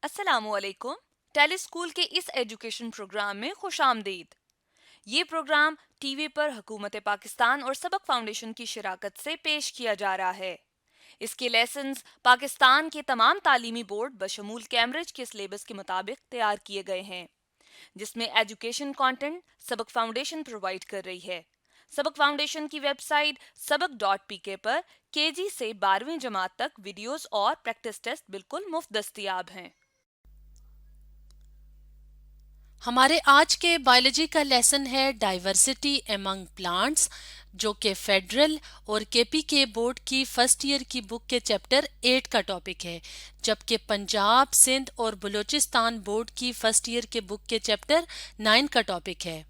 अस्सलामुअलैकुम। टेलीस्कूल के इस एजुकेशन प्रोग्राम में खुशामदीद। ये प्रोग्राम टीवी पर हुकूमत पाकिस्तान और सबक फाउंडेशन की शिराकत से पेश किया जा रहा है। इसके लेसन्स पाकिस्तान के तमाम तालीमी बोर्ड बशमूल कैम्ब्रिज के सिलेबस के मुताबिक तैयार किए गए हैं, जिसमें एजुकेशन कंटेंट सबक फाउंडेशन प्रोवाइड कर रही है। सबक फाउंडेशन की वेबसाइट sabak.pk पर केजी से 12वीं जमात तक वीडियोस और प्रैक्टिस टेस्ट बिल्कुल मुफ्त दस्तयाब हैं। हमारे आज के बायोलॉजी का लेसन है डाइवर्सिटी एमंग प्लांट्स, जो कि फेडरल और केपीके बोर्ड की फर्स्ट ईयर की बुक के चैप्टर 8 का टॉपिक है, जबकि पंजाब, सिंध और बलूचिस्तान बोर्ड की फर्स्ट ईयर के बुक के चैप्टर 9 का टॉपिक है।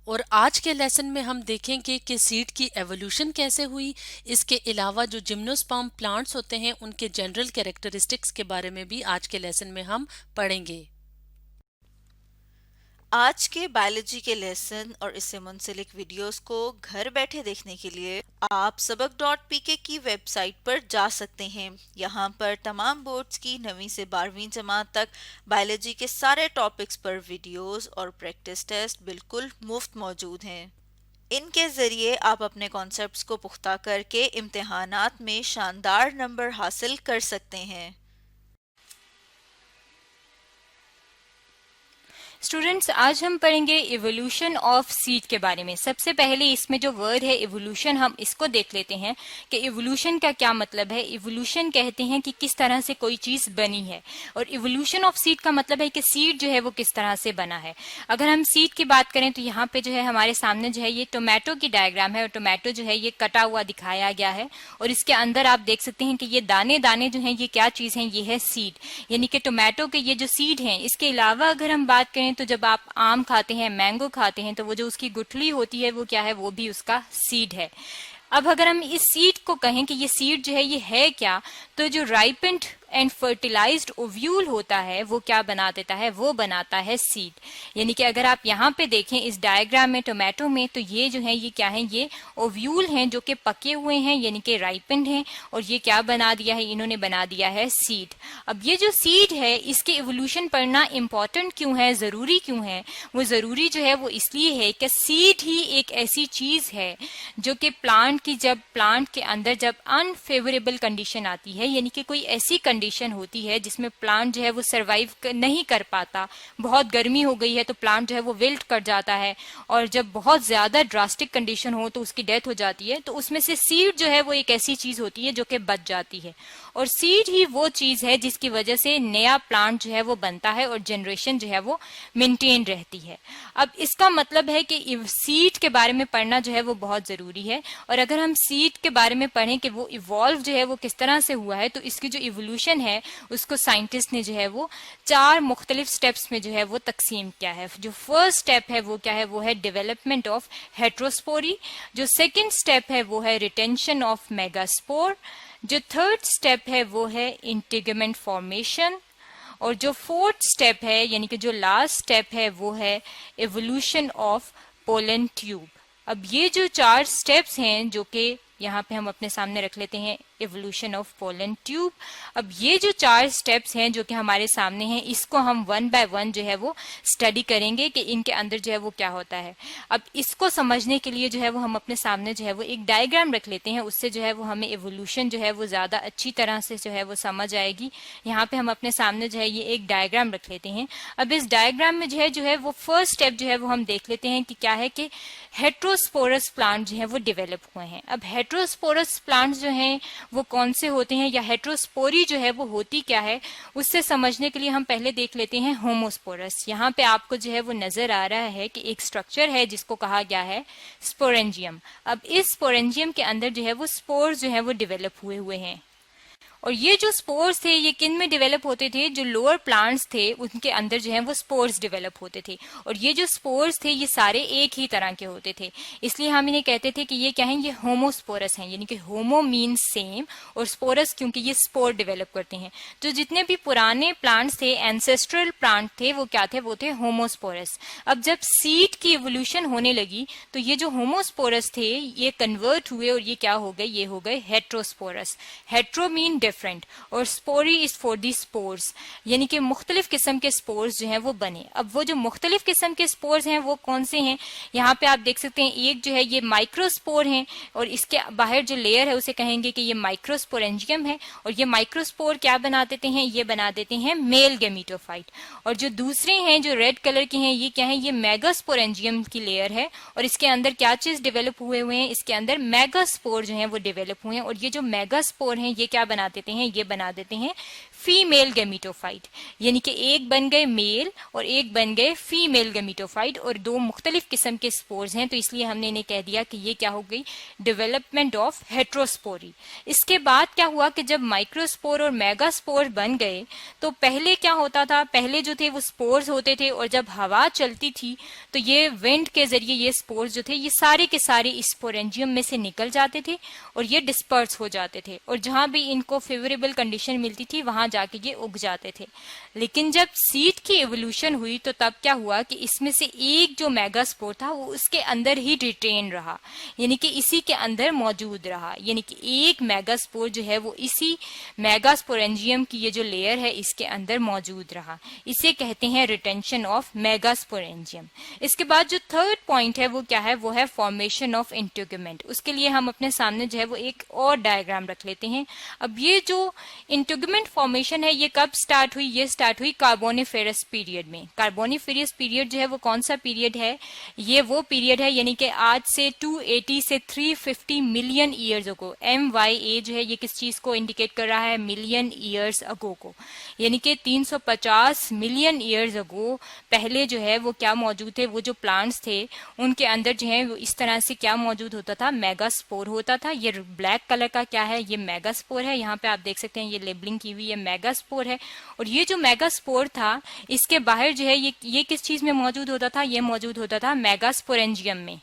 और आज के लेसन में हम देखेंगे कि सीड की एवोल्यूशन कैसे हुई। इसके अलावा जो जिम्नोस्पर्म प्लांट्स होते हैं उनके जनरल कैरेक्टरिस्टिक्स के बारे में भी आज के लेसन में हम पढ़ेंगे। आज के बायोलॉजी के लेसन और इससे मुंसलिक वीडियोस को घर बैठे देखने के लिए आप sabak.pk की वेबसाइट पर जा सकते हैं। यहाँ पर तमाम बोर्ड्स की 9वीं से 12वीं जमात तक बायोलॉजी के सारे टॉपिक्स पर वीडियोस और प्रैक्टिस टेस्ट बिल्कुल मुफ्त मौजूद हैं। इनके ज़रिए आप अपने कॉन्सेप्ट्स को पुख्ता करके इम्तिहानात में शानदार नंबर हासिल कर सकते हैं। स्टूडेंट्स, आज हम पढ़ेंगे इवोल्यूशन ऑफ सीड के बारे में। सबसे पहले इसमें जो वर्ड है इवोल्यूशन, हम इसको देख लेते हैं कि इवोल्यूशन का क्या मतलब है। इवोल्यूशन कहते हैं कि किस तरह से कोई चीज बनी है, और इवोल्यूशन ऑफ सीड का मतलब है कि सीड जो है वो किस तरह से बना है। अगर हम सीड की बात करें तो यहाँ पे जो है हमारे सामने जो है ये टोमेटो की डायग्राम है, और टोमेटो जो है ये कटा हुआ दिखाया गया है, और इसके अंदर आप देख सकते हैं कि ये दाने दाने जो है ये क्या चीज है, ये है सीड, यानी कि टोमेटो के ये जो सीड है। इसके अलावा अगर हम बात करें तो जब आप आम खाते हैं, मैंगो खाते हैं, तो वो जो उसकी गुठली होती है वो क्या है, वो भी उसका सीड है। अब अगर हम इस सीड को कहें कि ये सीड जो है ये है क्या, तो जो राइपेंड एंड फर्टिलाइज्ड ओव्यूल होता है वो क्या बना देता है, वो बनाता है सीड। यानी कि अगर आप यहाँ पे देखें इस डायग्राम में टोमेटो में, तो ये जो है ये क्या है, ये ओव्यूल हैं जो कि पके हुए हैं, यानी कि राइपेंड हैं, और ये क्या बना दिया है, इन्होंने बना दिया है सीड। अब ये जो सीड है इसके इवोल्यूशन पढ़ना इंपॉर्टेंट क्यों है, जरूरी क्यों है? वो जरूरी जो है वो इसलिए है कि सीड ही एक ऐसी चीज है जो कि प्लांट के अंदर जब अनफेवरेबल कंडीशन आती है, यानी कि कोई ऐसी कंडीशन होती है जिसमें प्लांट जो है वो सरवाइव नहीं कर पाता, बहुत गर्मी हो गई है तो प्लांट जो है वो विल्ट कर जाता है, और जब बहुत ज्यादा ड्रास्टिक कंडीशन हो तो उसकी डेथ हो जाती है, तो उसमें से सीड जो है वो एक ऐसी चीज होती है जो कि बच जाती है। और सीड ही वो चीज है जिसकी वजह से नया प्लांट जो है वो बनता है और जनरेशन जो है वो मेंटेन रहती है। अब इसका मतलब है कि सीड के बारे में पढ़ना जो है वो बहुत जरूरी है। और अगर हम सीड के बारे में पढ़ें कि वो इवॉल्व जो है वो किस तरह से हुआ है, तो इसकी जो इवोल्यूशन है उसको साइंटिस्ट ने जो है वो 4 मुख्तलिफ स्टेप्स में जो है वो तकसीम किया है। जो फर्स्ट स्टेप है वो क्या है, वो है डेवलपमेंट ऑफ हेट्रोस्पोरी। जो सेकेंड स्टेप है वो है रिटेंशन ऑफ मेगास्पोर। जो थर्ड स्टेप है वो है इंटीगमेंट फॉर्मेशन। और जो फोर्थ स्टेप है, यानी कि जो लास्ट स्टेप है, वो है इवोल्यूशन ऑफ पोलन ट्यूब। अब ये जो 4 स्टेप्स हैं जो कि यहाँ पे हम अपने सामने रख लेते हैं, इवोल्यूशन ऑफ पोलन ट्यूब। अब ये जो 4 स्टेप्स हैं जो कि हमारे सामने हैं, इसको हम 1 बाय 1 जो है वो स्टडी करेंगे कि इनके अंदर जो है वो क्या होता है। अब इसको समझने के लिए जो है वो हम अपने सामने जो है वो एक डायग्राम रख लेते हैं, उससे जो है वो हमें इवोल्यूशन जो है वो ज्यादा अच्छी तरह से जो है वो समझ आएगी। यहाँ पे हम अपने सामने जो है ये एक डायग्राम रख लेते हैं। अब इस डायग्राम में जो है वो फर्स्ट स्टेप जो है वो हम देख लेते हैं कि क्या है कि हेट्रोस्पोरस प्लांट जो है वो डेवलप हुए हैं। अब हेट्रोस्पोरस प्लांट जो हैं वो कौन से होते हैं, या हेट्रोस्पोरी जो है वो होती क्या है, उससे समझने के लिए हम पहले देख लेते हैं होमोस्पोरस। यहाँ पे आपको जो है वो नजर आ रहा है कि एक स्ट्रक्चर है जिसको कहा गया है स्पोरेंजियम। अब इस स्पोरेंजियम के अंदर जो है वो स्पोर्स जो है वो डेवलप हुए हुए हैं। और ये जो स्पोर्स थे ये किन में डेवलप होते थे, जो लोअर प्लांट्स थे उनके अंदर जो है वो स्पोर्स डेवलप होते थे। और ये जो स्पोर्स थे ये सारे एक ही तरह के होते थे, इसलिए हम इन्हें कहते थे कि ये क्या है, ये होमोस्पोरस हैं। यानी कि होमो मीन्स सेम, और स्पोरस क्योंकि ये स्पोर डेवलप करते हैं। तो जितने भी पुराने प्लांट्स थे, एंसेस्ट्रल प्लांट थे, वो क्या थे, वो थे होमोस्पोरस। अब जब सीड की इवोल्यूशन होने लगी तो ये जो होमोस्पोरस थे ये कन्वर्ट हुए और ये क्या हो गए, ये हो गए हेट्रोस्पोरस। हेट्रो मीन डिफरेंट, और स्पोरी इज फॉर दी स्पोर्स, यानी कि मुख्तलिफ किस्म के स्पोर्स जो हैं वो बने। अब वो जो मुख्तलिफ किस्म के स्पोर्स हैं वो कौन से हैं, यहाँ पे आप देख सकते हैं एक जो है ये माइक्रोस्पोर है, और इसके बाहर जो लेयर है उसे कहेंगे कि ये माइक्रोस्पोरेंजियम है, और ये माइक्रोस्पोर क्या बना देते हैं, ये बना देते हैं मेल गेमिटोफाइट। और जो दूसरे हैं जो रेड कलर के हैं ये क्या है, ये मेगास्पोरेंजियम की लेयर है, और इसके अंदर क्या चीज डेवलप हुए हैं, इसके अंदर मेगास्पोर जो है वो डेवलप हुए हैं, और ये जो मेगास्पोर हैं ये क्या बना देते हैं, ये बना देते हैं फीमेल गेमिटोफाइट, यानी कि एक बन गए मेल और एक बन गए फीमेल गेमिटोफाइट, और दो मुख्तलिफ किस्म के स्पोर्स हैं, तो इसलिए हमने इन्हें कह दिया कि ये क्या हो गई, डेवलपमेंट ऑफ हेट्रोस्पोरी। इसके बाद क्या हुआ कि जब माइक्रोस्पोर और मेगास्पोर बन गए तो पहले क्या होता था, पहले जो थे वो स्पोर्स होते थे, और जब हवा चलती थी तो ये विंड के जरिए ये स्पोर्स जो थे ये सारे के सारे इस स्पोरेंजियम में से निकल जाते थे और ये डिस्पर्स हो जाते थे, और जहां भी इनको फेवरेबल कंडीशन मिलती थी वहां जाके ये उग जाते थे। लेकिन जब सीड की एवोल्यूशन हुई तो तब क्या हुआ कि इसमें से एक जो मेगास्पोर था वो उसके अंदर ही रिटेन रहा, यानी कि इसी के अंदर मौजूद रहा, यानी कि एक मेगास्पोर जो है वो इसी मेगास्पोरेंजियम की ये जो लेयर है इसके अंदर मौजूद रहा। इसे कहते हैं रिटेंशन ऑफ मेगास्पोरेंजियम। इसके बाद जो थर्ड पॉइंट है वो क्या है, वो है फॉर्मेशन ऑफ इंटेगुमेंट। उसके लिए हम अपने सामने जो है वो एक और डायग्राम रख लेते हैं। अब ये जो इंटेगुमेंट फॉर्मेशन है ये कब स्टार्ट हुई, ये स्टार्ट हुई कार्बोनिफेरस पीरियड में। कार्बोनिफेरस पीरियड जो है वो कौन सा पीरियड है, ये वो पीरियड है यानी कि आज से 280 से 350 मिलियन ईयर्स अगो। MYA जो है ये किस चीज को इंडिकेट कर रहा है, मिलियन ईयर्स अगो को, यानी कि 350 मिलियन ईयर्स अगो पहले जो है वो क्या मौजूद थे, वो जो प्लांट्स थे उनके अंदर जो है वो इस तरह से क्या मौजूद होता था, मेगास्पोर होता था। ये ब्लैक कलर का क्या है, ये मेगास्पोर है, यहाँ पे आप देख सकते हैं ये लेबलिंग की हुई है मेगास्पोर है। और ये जो मेगास्पोर था इसके बाहर जो है ये किस चीज में मौजूद होता था, ये मौजूद होता था मेगास्पोरेंजियम में।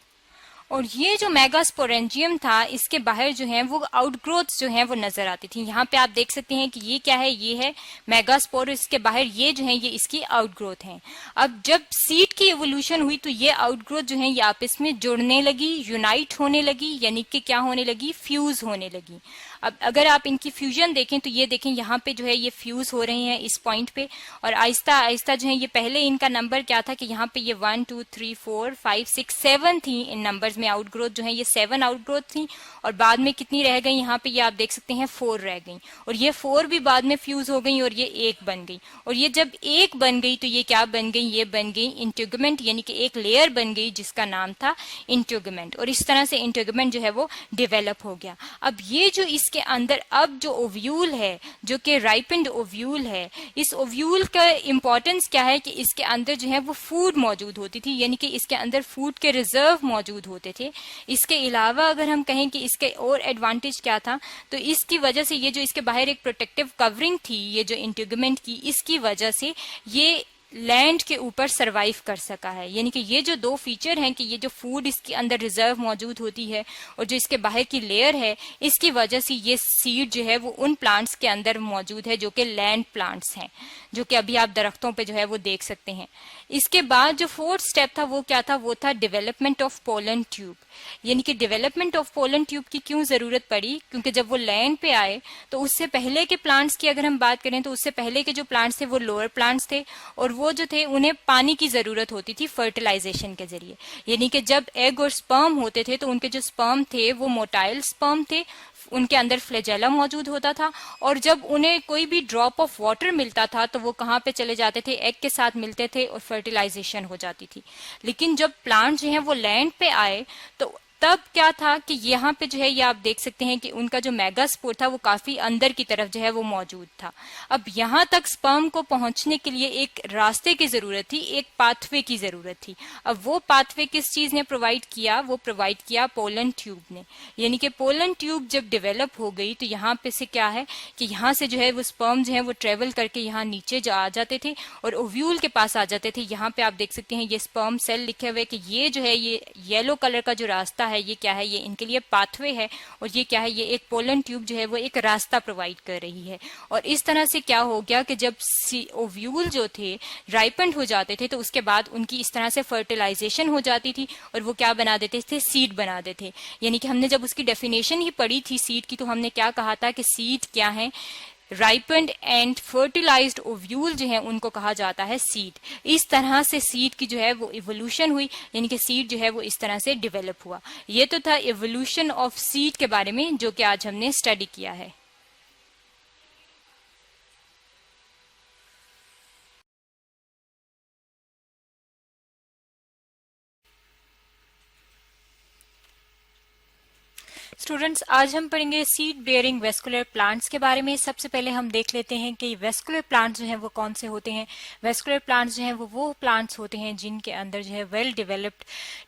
और ये जो मेगास्पोरेंजियम था इसके बाहर जो है वो आउटग्रोथ जो है वो नजर आती थी। यहाँ पे आप देख सकते हैं कि ये क्या है, ये है मेगास्पोर, इसके बाहर ये जो है ये इसकी आउटग्रोथ है। अब जब सीड की एवोल्यूशन हुई तो ये आउटग्रोथ जो है ये आपस में जुड़ने लगी, यूनाइट होने लगी, यानी कि क्या होने लगी, फ्यूज होने लगी। अब अगर आप इनकी फ्यूजन देखें तो ये देखें यहाँ पे जो है ये फ्यूज हो रहे हैं इस पॉइंट पे, और आहिस्ता आहिस्ता जो है ये पहले इनका नंबर क्या था कि यहाँ पे ये 1 2 3 4 5 6 7 थी, इन नंबर्स में आउटग्रोथ जो है ये 7 आउटग्रोथ थी, और बाद में कितनी रह गई, यहाँ पे ये आप देख सकते हैं 4 रह गई, और ये 4 भी बाद में फ्यूज हो गई और ये एक बन गई। और ये जब एक बन गई तो ये क्या बन गई, ये बन गई इंटेगुमेंट, यानी कि एक लेयर बन गई जिसका नाम था इंटेगुमेंट, और इस तरह से इंटेगुमेंट जो है वो डेवलप हो गया। अब ये जो इसके अंदर अब जो ओव्यूल है जो कि राइपेंड ओव्यूल है, इस ओव्यूल का इंपॉर्टेंस क्या है कि इसके अंदर जो है वो फूड मौजूद होती थी, यानी कि इसके अंदर फूड के रिजर्व मौजूद होते थे। इसके अलावा अगर हम कहें कि इसके और एडवांटेज क्या था, तो इसकी वजह से ये जो इसके बाहर एक प्रोटेक्टिव कवरिंग थी, ये जो इंटेगुमेंट की, इसकी वजह से ये लैंड के ऊपर सरवाइव कर सका है। यानी कि ये जो दो फीचर हैं कि ये जो फूड इसके अंदर रिजर्व मौजूद होती है और जो इसके बाहर की लेयर है, इसकी वजह से ये सीड जो है वो उन प्लांट्स के अंदर मौजूद है जो कि लैंड प्लांट्स हैं, जो कि अभी आप दरख्तों पे जो है वो देख सकते हैं। इसके बाद जो फोर्थ स्टेप था वो क्या था, वो था डेवलपमेंट ऑफ पोलन ट्यूब। यानी कि डेवलपमेंट ऑफ पोलन ट्यूब की क्यों जरूरत पड़ी, क्योंकि जब वो लैंड पे आए तो उससे पहले के प्लांट्स की अगर हम बात करें तो उससे पहले के जो प्लांट्स थे वो लोअर प्लांट्स थे, और वो जो थे उन्हें पानी की जरूरत होती थी फर्टिलाइजेशन के जरिए। यानी कि जब एग और स्पर्म होते थे तो उनके जो स्पर्म थे वो मोटाइल स्पर्म थे, उनके अंदर फ्लैजेला मौजूद होता था, और जब उन्हें कोई भी ड्रॉप ऑफ वाटर मिलता था तो वो कहाँ पे चले जाते थे, एग के साथ मिलते थे और फर्टिलाइजेशन हो जाती थी। लेकिन जब प्लांट जो है वो लैंड पे आए तो तब क्या था कि यहाँ पे जो है ये आप देख सकते हैं कि उनका जो मेगास्पोर था वो काफी अंदर की तरफ जो है वो मौजूद था। अब यहाँ तक स्पर्म को पहुंचने के लिए एक रास्ते की जरूरत थी, एक पाथवे की जरूरत थी। अब वो पाथवे किस चीज ने प्रोवाइड किया, वो प्रोवाइड किया पोलन ट्यूब ने। यानी कि पोलन ट्यूब जब डेवलप हो गई तो यहाँ पे से क्या है कि यहाँ से जो है वो स्पर्म जो है वो ट्रेवल करके यहाँ नीचे आ जाते थे और ओव्यूल के पास आ जाते थे। यहाँ पे आप देख सकते हैं ये स्पर्म सेल लिखे हुए कि ये जो है ये येलो कलर का जो रास्ता है, ये क्या है, ये इनके लिए पाथवे है, और ये क्या है, ये एक पोलन ट्यूब जो है वो एक रास्ता प्रोवाइड कर रही है। और इस तरह से क्या हो गया कि जब ओव्यूल जो थे राइपेंड हो जाते थे तो उसके बाद उनकी इस तरह से फर्टिलाइजेशन हो जाती थी और वो क्या बना देते थे, सीड बना देते थे। यानी कि हमने जब उसकी डेफिनेशन ही पढ़ी थी सीड की, तो हमने क्या कहा था कि सीड क्या है, राइपेंड एंड फर्टिलाइज्ड ओव्यूल जो है उनको कहा जाता है सीड। इस तरह से सीड की जो है वो इवोल्यूशन हुई, यानी कि सीड जो है वो इस तरह से डेवलप हुआ। ये तो था इवोल्यूशन ऑफ सीड के बारे में जो कि आज हमने स्टडी किया है। स्टूडेंट्स, आज हम पढ़ेंगे सीड बेयरिंग वेस्कुलर प्लांट्स के बारे में। सबसे पहले हम देख लेते हैं कि वेस्कुलर प्लांट्स जो हैं वो कौन से होते हैं। वेस्कुलर प्लांट्स जो हैं वो प्लांट्स होते हैं जिनके अंदर जो है वेल डेवलप्ड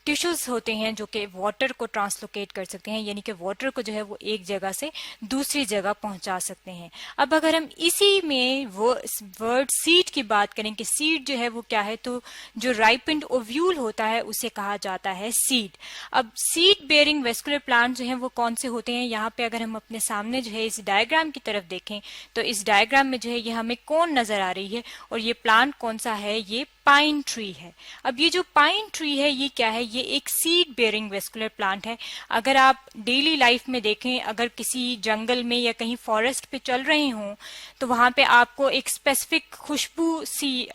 टिश्यूज होते हैं जो कि वाटर को ट्रांसलोकेट कर सकते हैं, यानी कि वाटर को जो है वो एक जगह से दूसरी जगह पहुंचा सकते हैं। अब अगर हम इसी में वो वर्ड सीड की बात करें कि सीड जो है वो क्या है, तो जो राइपेंड ओव्यूल होता है उसे कहा जाता है सीड। अब सीड बेयरिंग वेस्कुलर प्लांट जो है वो कौन से होते हैं, यहाँ पे अगर हम अपने सामने जो है इस डायग्राम की तरफ देखें तो इस डायग्राम में जो है ये हमें कौन नजर आ रही है और ये प्लांट कौन सा है, ये पाइन ट्री है। अब ये जो पाइन ट्री है ये क्या है, ये एक सीड बेयरिंग वेस्कुलर प्लांट है। अगर आप डेली लाइफ में देखें, अगर किसी जंगल में या कहीं फॉरेस्ट पे चल रहे हों तो वहां पे आपको एक स्पेसिफिक खुशबू सी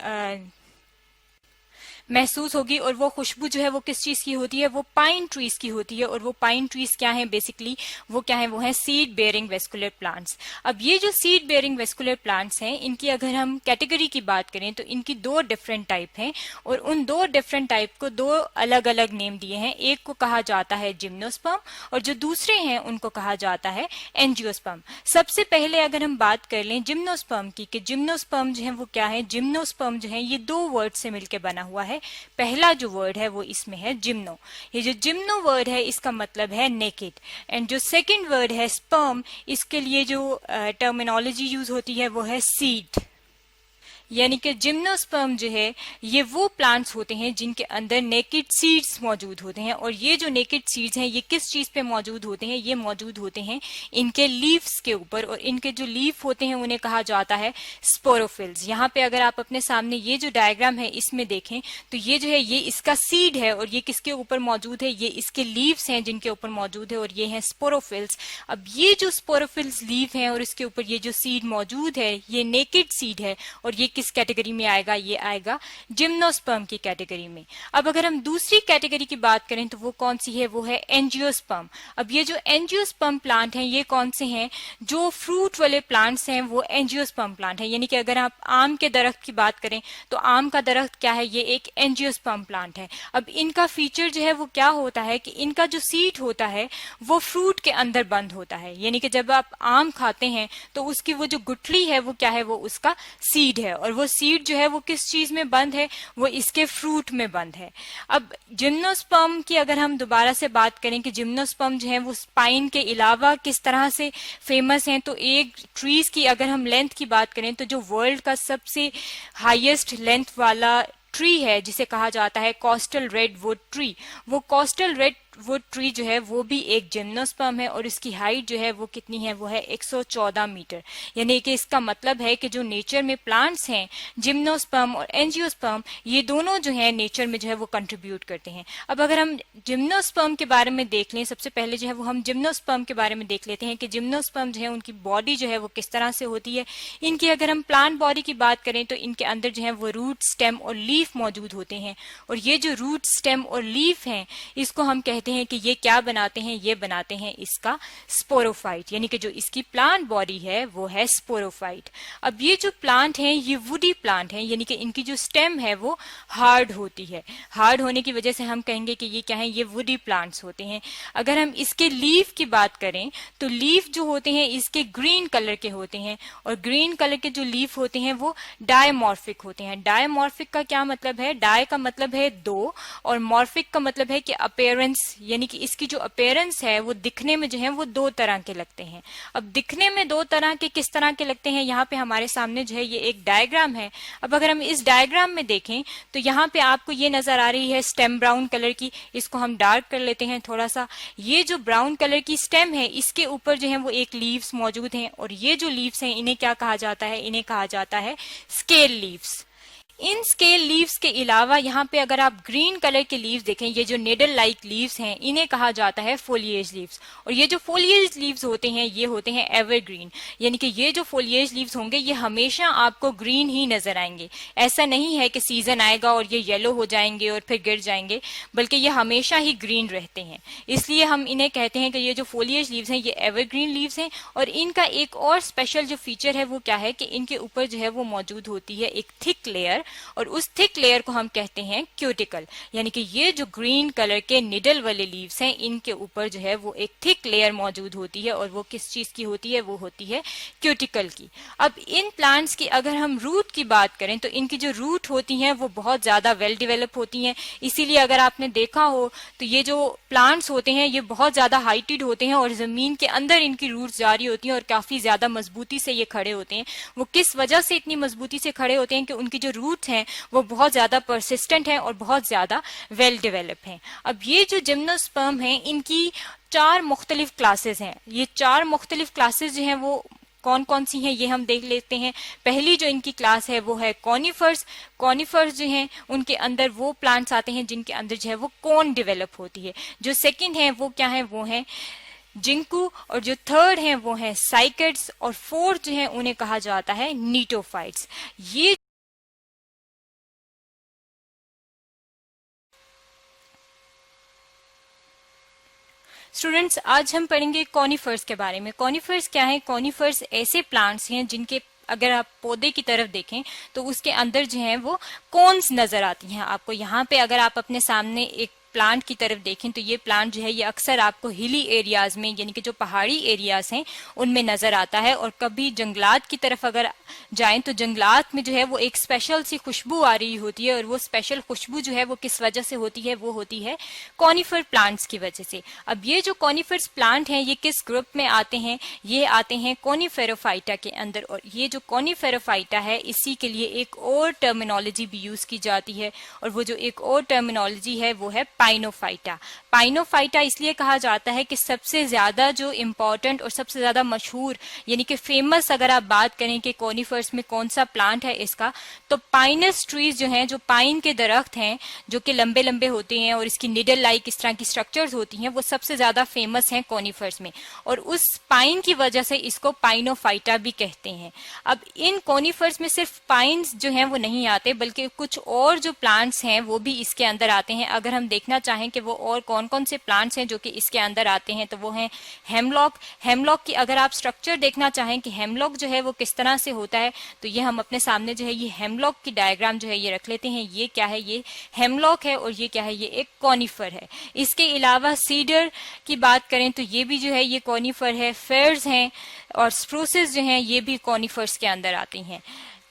महसूस होगी, और वो खुशबू जो है वो किस चीज की होती है, वो पाइन ट्रीज की होती है। और वो पाइन ट्रीज क्या है, बेसिकली वो क्या है, वो है सीड बेयरिंग वेस्कुलर प्लांट्स। अब ये जो सीड बेयरिंग वेस्कुलर प्लांट्स हैं, इनकी अगर हम कैटेगरी की बात करें तो इनकी दो डिफरेंट टाइप हैं, और उन दो डिफरेंट टाइप को दो अलग अलग नेम दिए हैं। एक को कहा जाता है जिम्नोस्पर्म और जो दूसरे हैं उनको कहा जाता है एंजियोस्पर्म। सबसे पहले अगर हम बात कर लें जिम्नोस्पर्म की, कि जिम्नोस्पर्म जो है वो क्या है, जिम्नोस्पर्म जो है ये दो वर्ड से मिलकर बना हुआ है। पहला जो वर्ड है वो इसमें है जिम्नो। ये जो जिम्नो वर्ड है इसका मतलब है नेकेड, एंड जो सेकंड वर्ड है स्पर्म, इसके लिए जो टर्मिनोलॉजी यूज होती है वो है सीड। यानी कि जिम्नोस्पर्म जो है ये वो प्लांट्स होते हैं जिनके अंदर नेकेड सीड्स मौजूद होते हैं। और ये जो नेकेड सीड्स हैं ये किस चीज पे मौजूद होते हैं, ये मौजूद होते हैं इनके लीव्स के ऊपर, और इनके जो लीफ होते हैं उन्हें कहा जाता है स्पोरोफिल्स। यहाँ पे अगर आप अपने सामने ये जो डायग्राम है इसमें देखें तो ये जो है ये इसका सीड है, और ये किसके ऊपर मौजूद है, ये इसके लीव्स हैं जिनके ऊपर मौजूद है, और ये है स्पोरोफिल्स। अब ये जो स्पोरोफिल्स लीव हैं और इसके ऊपर ये जो सीड मौजूद है ये नेकेड सीड है, और ये किस कैटेगरी में आएगा, ये आएगा जिम्नोस्पर्म की कैटेगरी में। अब अगर हम दूसरी कैटेगरी की बात करें तो वो कौन सी है, वो है एंजियोस्पर्म। अब ये जो एंजियोस्पर्म प्लांट हैं ये कौन से हैं, जो फ्रूट वाले प्लांट्स हैं वो एंजियोस्पर्म प्लांट है। यानी कि अगर आप आम के दरख्त की बात करें तो आम का दरख्त क्या है, ये एक एंजियोस्पर्म प्लांट है। अब इनका फीचर जो है वो क्या होता है कि इनका जो सीड होता है वो फ्रूट के अंदर बंद होता है। यानी कि जब आप आम खाते हैं तो उसकी वो जो गुठली है वो क्या है, वो उसका सीड है, और वो सीड जो है वो किस चीज में बंद है, वो इसके फ्रूट में बंद है। अब जिम्नोस्पर्म की अगर हम दोबारा से बात करें कि जिम्नोस्पर्म जो है वो स्पाइन के अलावा किस तरह से फेमस हैं, तो एक ट्रीज की अगर हम लेंथ की बात करें तो जो वर्ल्ड का सबसे हाईएस्ट लेंथ वाला ट्री है जिसे कहा जाता है कोस्टल रेडवुड ट्री, वो कोस्टल रेडवुड ट्री जो है वो भी एक जिम्नोस्पर्म है, और इसकी हाइट जो है वो कितनी है, वो है 114 मीटर। यानी कि इसका मतलब है कि जो नेचर में प्लांट्स हैं जिम्नोस्पर्म और एंजियोस्पर्म, ये दोनों जो है नेचर में जो है वो कंट्रीब्यूट करते हैं। अब अगर हम जिम्नोस्पर्म के बारे में देख लें, सबसे पहले जो है वो हम जिम्नोस्पर्म के बारे में देख लेते हैं कि जिम्नोस्पर्म जो है उनकी बॉडी जो है वो किस तरह से होती है। इनकी अगर हम प्लांट बॉडी की बात करें तो इनके अंदर जो है वो रूट, स्टेम और लीफ मौजूद होते हैं, और ये जो रूट, स्टेम और लीफ हैं इसको हम कहते हैं कि ये क्या बनाते हैं, ये बनाते हैं इसका स्पोरोफाइट। यानी कि जो इसकी प्लांट बॉडी है वो है स्पोरोफाइट। अब ये जो प्लांट हैं ये वुडी प्लांट हैं, यानी कि इनकी जो स्टेम है वो हार्ड होती है। हार्ड होने की वजह से हम कहेंगे कि ये क्या है, ये वुडी प्लांट्स होते हैं। अगर हम इसके लीफ की बात करें तो लीफ जो होते हैं इसके ग्रीन कलर के होते हैं, और ग्रीन कलर के जो लीफ होते हैं वो डायमॉर्फिक होते हैं। डायमॉर्फिक का क्या मतलब है, डाय का मतलब है दो, और मॉर्फिक का मतलब है कि अपीयरेंस यानी कि इसकी जो अपीयरेंस है वो दिखने में जो है वो दो तरह के लगते हैं। अब दिखने में दो तरह के किस तरह के लगते हैं, यहाँ पे हमारे सामने जो है ये एक डायग्राम है। अब अगर हम इस डायग्राम में देखें तो यहाँ पे आपको ये नजर आ रही है स्टेम ब्राउन कलर की, इसको हम डार्क कर लेते हैं थोड़ा सा। ये जो ब्राउन कलर की स्टेम है इसके ऊपर जो है वो एक लीव्स मौजूद हैं, और ये जो लीव्स हैं इन्हें क्या कहा जाता है, इन्हें कहा जाता है स्केल लीव्स। इन स्केल लीव्स के अलावा यहाँ पे अगर आप ग्रीन कलर के लीव्स देखें, ये जो निडल लाइक लीव्स हैं इन्हें कहा जाता है फोलिएज लीव्स। और ये जो फोलिएज लीव्स होते हैं ये होते हैं एवरग्रीन, यानी कि ये जो फोलिएज लीव्स होंगे ये हमेशा आपको ग्रीन ही नजर आएंगे। ऐसा नहीं है कि सीजन आएगा और ये येलो हो जाएंगे और फिर गिर जाएंगे, बल्कि ये हमेशा ही ग्रीन रहते हैं। इसलिए हम इन्हें कहते हैं कि ये जो फोलिएज लीव्स हैं ये एवरग्रीन लीव्स हैं। और इनका एक और स्पेशल जो फीचर है वो क्या है कि इनके ऊपर जो है वो मौजूद होती है एक थिक लेयर, और उस थिक लेयर को हम कहते हैं क्यूटिकल। यानी कि ये जो ग्रीन कलर के निडल वाले लीव्स हैं इनके ऊपर जो है वो एक थिक लेयर मौजूद होती है, और वो किस चीज की होती है, वो होती है क्यूटिकल की। अब इन प्लांट्स की अगर हम रूट की बात करें तो इनकी जो रूट होती हैं वो बहुत ज्यादा वेल डेवलप होती हैं। इसीलिए अगर आपने देखा हो तो ये जो प्लांट्स होते हैं ये बहुत ज्यादा हाइटेड होते हैं और जमीन के अंदर इनकी रूट्स जारी होती हैं और काफी ज्यादा मजबूती से ये खड़े होते हैं। वो किस वजह से इतनी मजबूती से खड़े होते हैं कि उनकी जो रूट्स हैं वो बहुत ज्यादा परसिस्टेंट हैं और बहुत ज्यादा वेल डेवलप हैं। अब ये जो जिम्नोस्पर्म हैं इनकी 4 मुख्तलिफ क्लासेस हैं। ये 4 मुख्तलिफ क्लासेस जो हैं वो कौन कौन सी हैं ये हम देख लेते हैं। पहली जो इनकी क्लास है वो है कॉनिफर्स। कॉनिफर्स जो हैं उनके अंदर वो प्लांट्स आते हैं जिनके अंदर जो है वो कोन डेवलप होती है। जो सेकंड है वो क्या है, वो है जिंकू, और जो थर्ड है वो है साइकड्स, और फोर्थ जो है उन्हें कहा जाता है नीटोफाइट्स। ये स्टूडेंट्स आज हम पढ़ेंगे कॉनिफर्स के बारे में। कॉनिफर्स क्या है? कॉनिफर्स ऐसे प्लांट्स हैं जिनके अगर आप पौधे की तरफ देखें तो उसके अंदर जो है वो कोन्स नजर आती हैं आपको। यहाँ पे अगर आप अपने सामने एक प्लांट की तरफ देखें तो ये प्लांट जो है ये अक्सर आपको हिली एरियाज में यानी कि जो पहाड़ी एरियाज हैं उनमें नजर आता है। और कभी जंगलात की तरफ अगर जाएं तो जंगलात में जो है वो एक स्पेशल सी खुशबू आ रही होती है, और वो स्पेशल खुशबू जो है वो किस वजह से होती है, वो होती है कॉनिफर प्लांट्स की वजह से। अब ये जो कॉनिफर्स प्लांट हैं ये किस ग्रुप में आते हैं? ये आते हैं कॉनिफेरोफाइटा के अंदर। और ये जो कॉनिफेरोफाइटा है इसी के लिए एक और टर्मिनोलॉजी भी यूज की जाती है, और वो जो एक और टर्मिनोलॉजी है वो है पाइनोफाइटा। पाइनोफाइटा इसलिए कहा जाता है कि सबसे ज्यादा जो इम्पोर्टेंट और सबसे ज्यादा मशहूर यानी कि फेमस अगर आप बात करें कि कॉनिफर्स में कौन सा प्लांट है इसका, तो पाइनस ट्रीज जो हैं, जो पाइन के दरख्त हैं जो कि लंबे लंबे होते हैं और इसकी निडल लाइक इस तरह की स्ट्रक्चर्स होती हैं, वो सबसे ज्यादा फेमस हैं कॉनिफर्स में। और उस पाइन की वजह से इसको पाइनोफाइटा भी कहते हैं। अब इन कॉनिफर्स में सिर्फ पाइन्स जो हैं वो नहीं आते, बल्कि कुछ और जो प्लांट्स हैं वो भी इसके अंदर आते हैं। अगर हम देखना चाहें कि वो और कौन कौन से प्लांट्स हैं जो कि इसके अंदर आते हैं तो वो हैं हेमलॉक। हेमलॉक की अगर आप स्ट्रक्चर देखना चाहें कि हेमलॉक जो है वो किस तरह से होता है, तो ये हम अपने सामने जो है ये हेमलॉक की डायग्राम जो है ये रख लेते हैं। ये क्या है? ये हेमलॉक है, और ये क्या है? ये एक कॉनिफर है। इसके अलावा सीडर की बात करें तो ये भी जो है ये कॉनिफर है। फेयर्स हैं और स्प्रूसेस जो हैं ये भी कॉनिफर्स के अंदर आती हैं।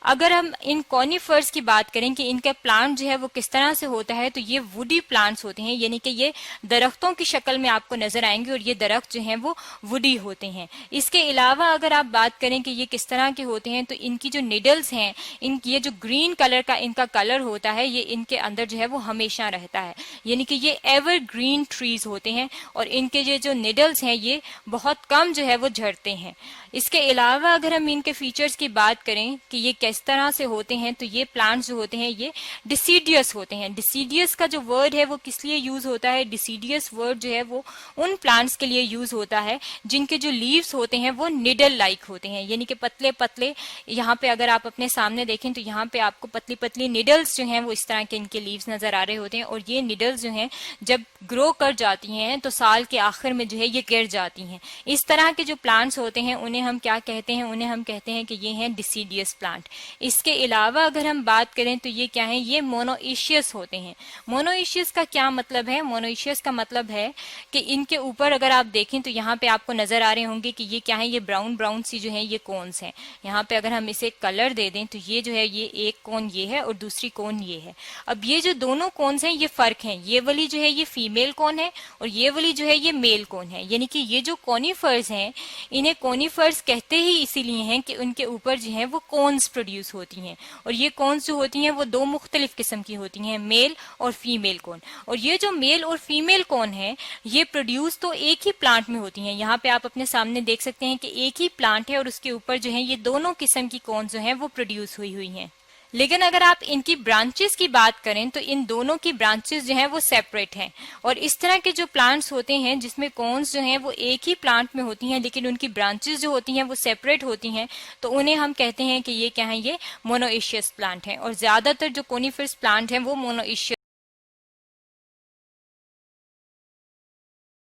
अगर हम इन कॉनिफर्स की बात करें कि इनका प्लांट जो है वो किस तरह से होता है, तो ये वुडी प्लांट्स होते हैं, यानी कि ये दरख्तों की शक्ल में आपको नजर आएंगे और ये दरख्त जो हैं वो वुडी होते हैं। इसके अलावा अगर आप बात करें कि ये किस तरह के होते हैं, तो इनकी जो निडल्स हैं, इनकी ये जो ग्रीन कलर का इनका कलर होता है ये इनके अंदर जो है वो हमेशा रहता है, यानी कि ये एवर ग्रीन ट्रीज होते हैं। और इनके ये जो निडल्स हैं ये बहुत कम जो है वो झड़ते हैं। इसके अलावा अगर हम इनके फीचर्स की बात करें कि ये किस तरह से होते हैं, तो ये प्लांट्स जो होते हैं ये डिसीडियस होते हैं। डिसीडियस का जो वर्ड है वो किस लिए यूज होता है? डिसीडियस वर्ड जो है वो उन प्लांट्स के लिए यूज होता है जिनके जो लीव्स होते हैं वो निडल लाइक होते हैं, यानी कि पतले पतले। यहाँ पे अगर आप अपने सामने देखें तो यहाँ पे आपको पतली पतली निडल्स जो हैं वो इस तरह के इनके लीव्स नजर आ रहे होते हैं। और ये निडल्स जो हैं जब ग्रो कर जाती हैं तो साल के आखिर में जो है ये गिर जाती हैं। इस तरह के जो प्लांट्स होते हैं उन्हें हम क्या कहते हैं, उन्हें हम कहते हैं कि ये हैं डिसीडियस प्लांट। इसके अलावा अगर हम बात करें तो ये क्या है, ये मोनोइशियस होते हैं। मोनोइशियस का क्या मतलब है? मोनोइशियस का मतलब है कि इनके ऊपर अगर आप देखें तो यहाँ पे आपको नजर आ रहे होंगे कि ये क्या है, ये ब्राउन ब्राउन सी जो है ये कोन्स हैं। यहाँ पे अगर हम इसे कलर दे दें तो ये जो है ये एक कोन ये है और दूसरी कोन ये है। अब ये जो दोनों कोन्स हैं ये फर्क हैं, ये वाली जो है ये फीमेल कोन है और ये वाली जो है ये मेल कोन है। यानी कि ये जो कोनिफर्स हैं इन्हें कोनिफर्स कहते ही इसीलिए हैं कि उनके ऊपर जो है वो कोन्स प्रोड्यूस होती हैं, और ये कोन्स जो होती हैं वो दो मुख्तलिफ किस्म की होती हैं, मेल और फीमेल कोन। और ये जो मेल और फीमेल कोन है ये प्रोड्यूस तो एक ही प्लांट में होती हैं। यहाँ पे आप अपने सामने देख सकते हैं कि एक ही प्लांट है और उसके ऊपर जो है ये दोनों किस्म की कोन जो है वो प्रोड्यूस हुई हैं। लेकिन अगर आप इनकी ब्रांचेस की बात करें तो इन दोनों की ब्रांचेस जो हैं वो सेपरेट हैं। और इस तरह के जो प्लांट्स होते हैं जिसमें कोन्स जो हैं वो एक ही प्लांट में होती हैं लेकिन उनकी ब्रांचेस जो होती हैं वो सेपरेट होती हैं, तो उन्हें हम कहते हैं कि ये क्या है, ये मोनोइशियस प्लांट हैं। और ज्यादातर जो कोनिफरस प्लांट हैं वो मोनोइशियस